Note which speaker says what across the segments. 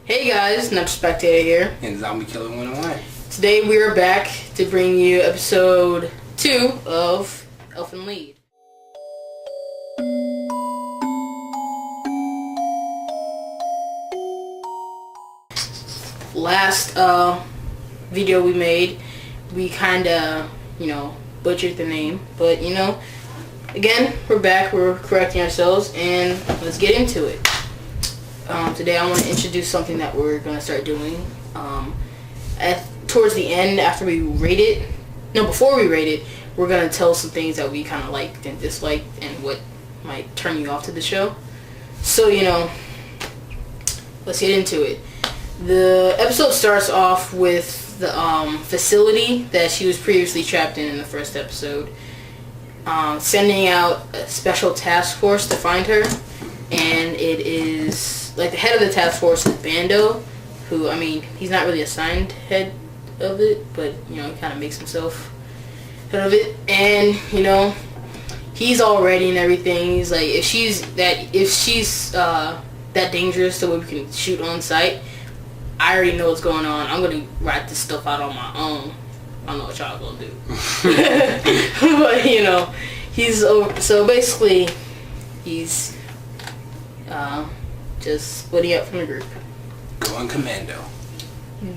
Speaker 1: Hey guys, Next Spectator here.
Speaker 2: And Zombie Killer 101.
Speaker 1: Today we are back to bring you episode 2 of Elfen Lied. Last video we made, we kinda, butchered the name, but again, we're back, we're correcting ourselves, and let's get into it. Today I want to introduce something that we're going to start doing towards the end after we rate it. No, before we rate it, we're going to tell some things that we kind of liked and disliked and what might turn you off to the show. So, let's get into it. The episode starts off with the facility that she was previously trapped in the first episode. Sending out a special task force to find her. And it is... the head of the task force is Bando, who, he's not really assigned head of it, but, he kind of makes himself head of it. And, he's all ready and everything. He's like, if she's that dangerous so we can shoot on sight, I already know what's going on. I'm going to write this stuff out on my own. I don't know what y'all going to do. But, he's over. So basically, he's... just splitting up from the group.
Speaker 2: Going commando.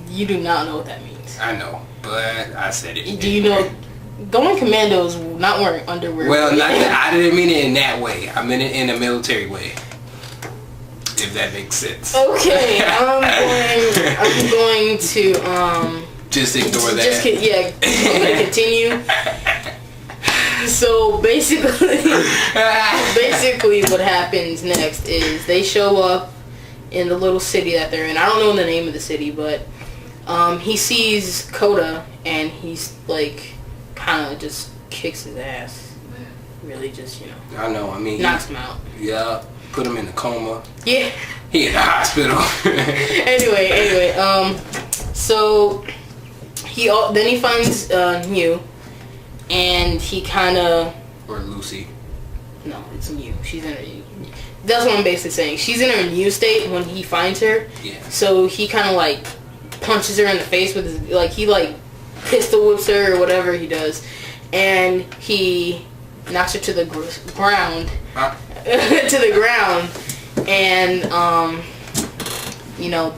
Speaker 1: You do not know what that means.
Speaker 2: I know, but I said it.
Speaker 1: Do you know? Going commando is not wearing underwear.
Speaker 2: Well, I didn't mean it in that way. I meant it in a military way. If that makes sense.
Speaker 1: Okay, I'm going to
Speaker 2: just ignore that.
Speaker 1: I'm going to continue. So basically what happens next is they show up in the little city that they're in. I don't know the name of the city, but he sees Coda and he's like kind of just kicks his ass. Really just,
Speaker 2: I know,
Speaker 1: knocks him out.
Speaker 2: Yeah, put him in a coma.
Speaker 1: Yeah.
Speaker 2: He in the hospital.
Speaker 1: Anyway, so then he finds Mew. And he kind of...
Speaker 2: Or Lucy.
Speaker 1: No, it's Mew. She's in her... That's what I'm basically saying. She's in her new state when he finds her.
Speaker 2: Yeah. So
Speaker 1: he kind of, punches her in the face with his... he, pistol whips her or whatever he does. And he knocks her to the ground.
Speaker 2: Huh?
Speaker 1: To the ground. And,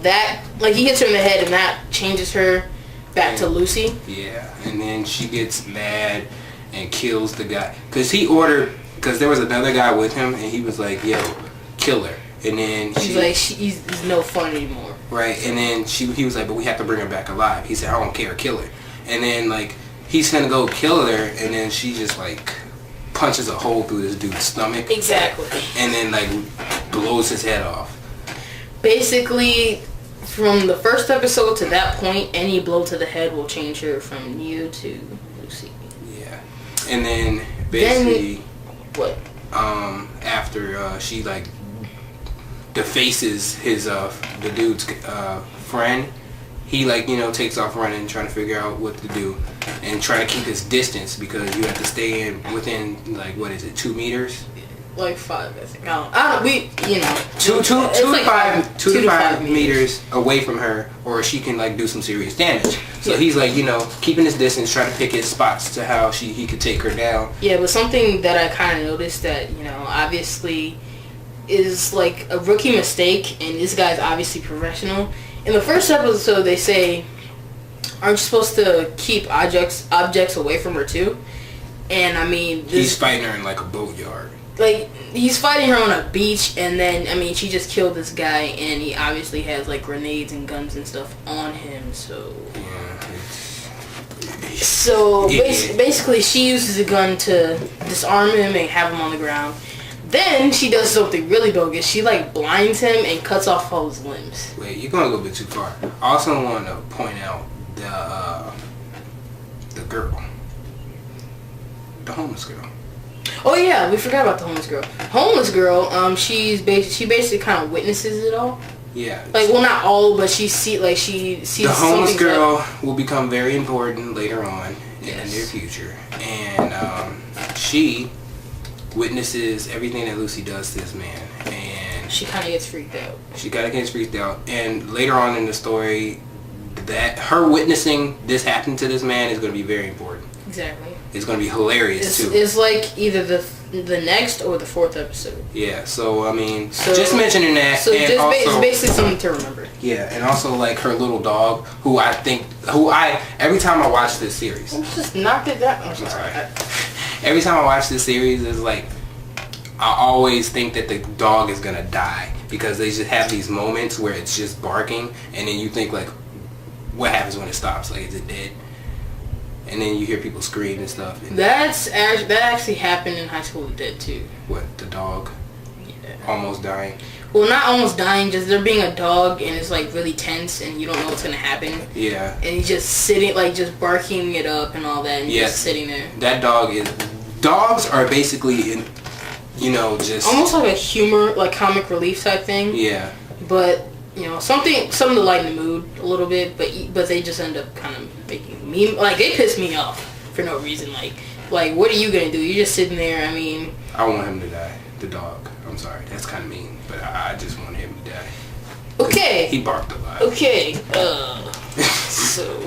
Speaker 1: that... he hits her in the head and that changes her back to Lucy.
Speaker 2: Yeah, and then she gets mad and kills the guy. Because there was another guy with him, and he was like, yo, kill her. And then
Speaker 1: he's no fun anymore.
Speaker 2: Right, and then he was like, but we have to bring her back alive. He said, I don't care, kill her. And then, he's gonna go kill her, and then she just, punches a hole through this dude's stomach.
Speaker 1: Exactly.
Speaker 2: And then, blows his head off.
Speaker 1: Basically... From the first episode to that point, any blow to the head will change her from Mew to Lucy.
Speaker 2: Yeah. And then, basically...
Speaker 1: What?
Speaker 2: After, she, defaces the dude's, friend, he, takes off running, trying to figure out what to do, and try to keep his distance, because you have to stay within, 2 meters?
Speaker 1: 5, I think. I don't
Speaker 2: 2 to 5 meters away from her, or she can do some serious damage. So he's keeping his distance, trying to pick his spots to how he could take her down.
Speaker 1: Yeah, but something that I kind of noticed that obviously is a rookie mistake, and this guy's obviously professional. In the first episode, they say, aren't you supposed to keep objects away from her too? And
Speaker 2: he's fighting her in a boatyard.
Speaker 1: He's fighting her on a beach, and then, she just killed this guy, and he obviously has, grenades and guns and stuff on him, so...
Speaker 2: Yeah.
Speaker 1: So, basically, she uses a gun to disarm him and have him on the ground. Then, she does something really bogus. She, blinds him and cuts off all his limbs.
Speaker 2: Wait, you're going a little bit too far. I also want to point out the girl. The homeless girl.
Speaker 1: Oh yeah, we forgot about the homeless girl. Homeless girl, she basically kind of witnesses it all.
Speaker 2: Yeah.
Speaker 1: Not all, but she sees.
Speaker 2: The homeless girl will become very important later on in the near future, and she witnesses everything that Lucy does to this man, and
Speaker 1: she kind of gets freaked out.
Speaker 2: She kind of gets freaked out, and later on in the story, that her witnessing this happen to this man is going to be very important.
Speaker 1: Exactly.
Speaker 2: It's going to be hilarious too.
Speaker 1: It's like either the next or the 4th episode.
Speaker 2: Yeah. So I mean, just mentioning that.
Speaker 1: So
Speaker 2: and
Speaker 1: just
Speaker 2: also,
Speaker 1: it's basically something to remember.
Speaker 2: Yeah, and also like her little dog, who every time I watch this series,
Speaker 1: I just knocked it down. I'm sorry.
Speaker 2: Every time I watch this series, it's like I always think that the dog is gonna die because they just have these moments where it's just barking, and then you think like, what happens when it stops? Like, is it dead? And then you hear people scream and stuff. And
Speaker 1: that actually happened in High School of the Dead too.
Speaker 2: What, the dog? Yeah. Almost dying.
Speaker 1: Well, not almost dying, just there being a dog and it's like really tense and you don't know what's gonna happen.
Speaker 2: Yeah.
Speaker 1: And he's just sitting, like just barking it up and all that, and just sitting there.
Speaker 2: That dog is. Dogs are basically in, just
Speaker 1: almost like a humor, like comic relief type thing.
Speaker 2: Yeah.
Speaker 1: But something to lighten the mood a little bit. But they just end up kind of making me they piss me off for no reason. Like what are you gonna do? You're just sitting there. I mean.
Speaker 2: I want him to die. The dog. I'm sorry. That's kind of mean, but I just want him to die.
Speaker 1: Okay.
Speaker 2: He barked a lot.
Speaker 1: Okay.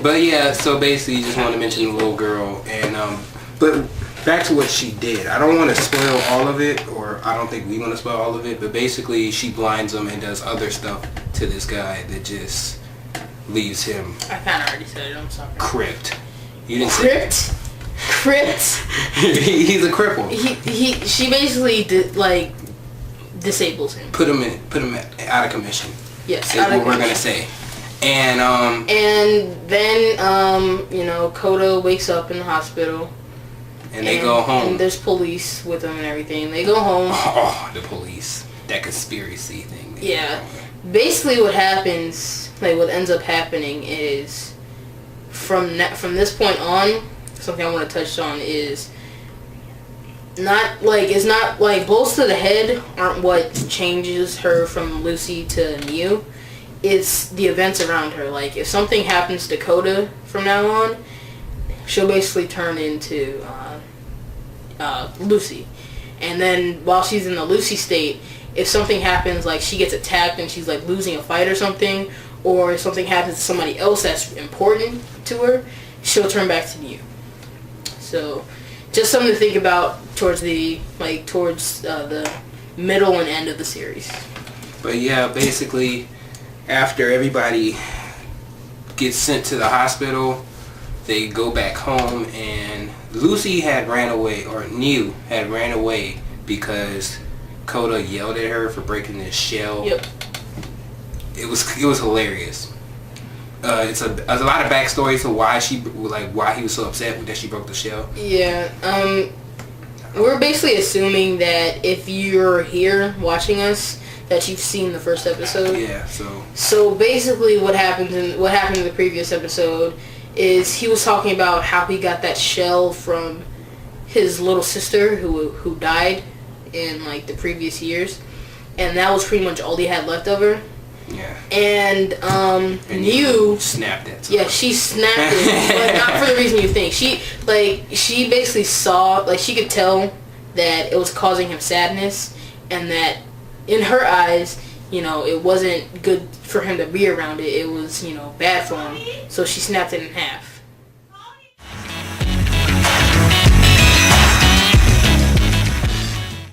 Speaker 2: But yeah, so basically, you just want to mention the little girl, and but back to what she did. I don't want to spoil all of it, or I don't think we want to spoil all of it. But basically, she blinds him and does other stuff to this guy that just leaves him.
Speaker 1: I kind of already said it. I'm sorry.
Speaker 2: Cripped. You didn't
Speaker 1: say Cripped.
Speaker 2: He's a cripple.
Speaker 1: She basically disables him.
Speaker 2: Put him out of commission.
Speaker 1: Yes,
Speaker 2: is what we're gonna say. And
Speaker 1: then Koda wakes up in the hospital.
Speaker 2: And they go home.
Speaker 1: And there's police with them and everything. They go home.
Speaker 2: Oh, the police. That conspiracy thing.
Speaker 1: Yeah. Basically what happens, what ends up happening is from this point on, something I want to touch on is it's not bullets to the head aren't what changes her from Lucy to Mew. It's the events around her. Like, if something happens to Koda from now on, she'll basically turn into Lucy. And then while she's in the Lucy state, if something happens, like she gets attacked and she's like losing a fight or something, or if something happens to somebody else that's important to her, she'll turn back to Mew. So just something to think about towards the middle and end of the series.
Speaker 2: But yeah, basically, after everybody gets sent to the hospital, they go back home, and Lucy had ran away, or Mew had ran away because Koda yelled at her for breaking this shell.
Speaker 1: Yep.
Speaker 2: It was hilarious. It's a lot of backstory to why he was so upset that she broke the shell.
Speaker 1: Yeah. We're basically assuming that if you're here watching us, that you've seen the first episode.
Speaker 2: Yeah.
Speaker 1: So basically, what happened in the previous episode is he was talking about how he got that shell from his little sister who died in the previous years, and that was pretty much all he had left of her.
Speaker 2: Yeah.
Speaker 1: And Mew
Speaker 2: snapped it.
Speaker 1: Yeah, she snapped it, but not for the reason you think. She basically saw, she could tell that it was causing him sadness, and that in her eyes, it wasn't good for him to be around it. It was, bad for him. So she snapped it in half.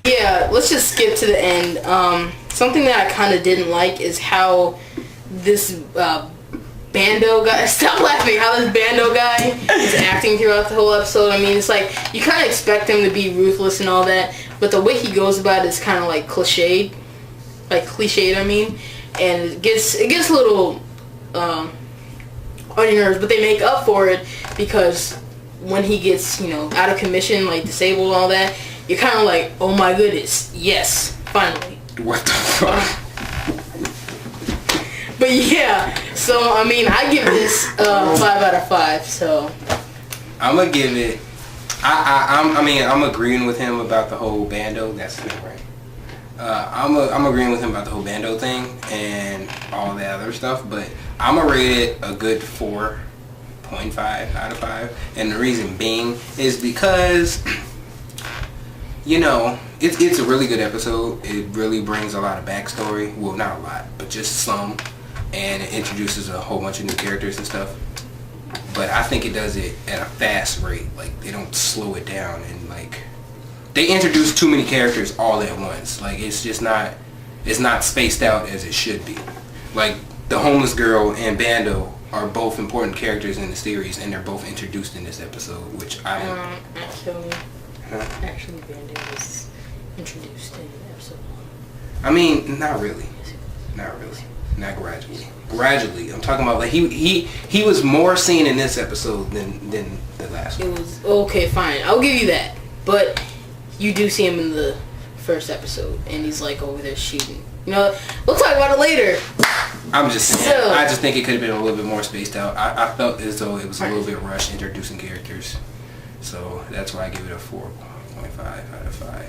Speaker 1: Yeah, let's just skip to the end. Something that I kind of didn't like is how this Bando guy, stop laughing, how this Bando guy is acting throughout the whole episode. I mean, it's you kind of expect him to be ruthless and all that, but the way he goes about it is kind of cliched. I mean, and it gets a little on your nerves, but they make up for it because when he gets, out of commission, disabled and all that, you're kind of like, oh my goodness, yes, finally.
Speaker 2: What the fuck?
Speaker 1: But yeah, so I mean, I give this 5 out of 5. So
Speaker 2: I'm gonna give it. I'm agreeing with him about the whole Bando. That's not right. I'm agreeing with him about the whole Bando thing and all the other stuff, but I'm gonna rate it a good 4.5 out of 5, and the reason being is because you know, it's a really good episode. It really brings a lot of backstory. Well, not a lot, but just some. And it introduces a whole bunch of new characters and stuff. But I think it does it at a fast rate. Like, they don't slow it down. And, like, they introduce too many characters all at once. Like, it's just not... It's not spaced out as it should be. Like, the homeless girl and Bando are both important characters in the series, and they're both introduced in this episode, which I am...
Speaker 1: Actually, Bando was introduced in episode 1.
Speaker 2: I mean, not really. Not really. Not gradually. Gradually. I'm talking about, like, he was more seen in this episode than the last one.
Speaker 1: It was... Okay, fine. I'll give you that. But you do see him in the first episode, and he's, like, over there shooting. You know, we'll talk about it later.
Speaker 2: I'm just saying, I just think it could have been a little bit more spaced out. I felt as though it was a little bit rushed introducing characters. So that's why I give it a 4.5 out of 5.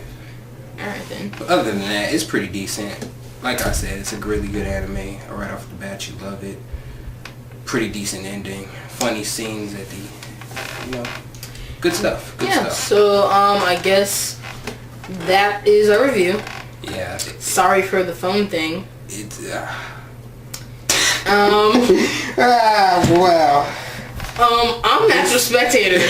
Speaker 1: Alright then.
Speaker 2: But other than that, it's pretty decent. Like I said, it's a really good anime. Right off the bat, you love it. Pretty decent ending. Funny scenes at the, you know, good stuff. Good stuff.
Speaker 1: So I guess that is our review.
Speaker 2: Yeah.
Speaker 1: Sorry for the phone thing.
Speaker 2: It's wow.
Speaker 1: I'm Natural Spectator.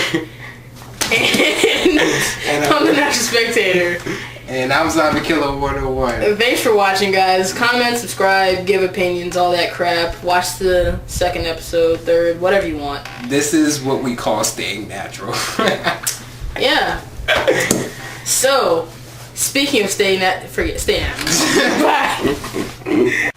Speaker 1: and I'm the Natural Spectator.
Speaker 2: And I'm Zombie Killer 101.
Speaker 1: Thanks for watching, guys. Comment, subscribe, give opinions, all that crap. Watch the second episode, third, whatever you want.
Speaker 2: This is what we call staying natural.
Speaker 1: Yeah. So, speaking of staying natural. Bye.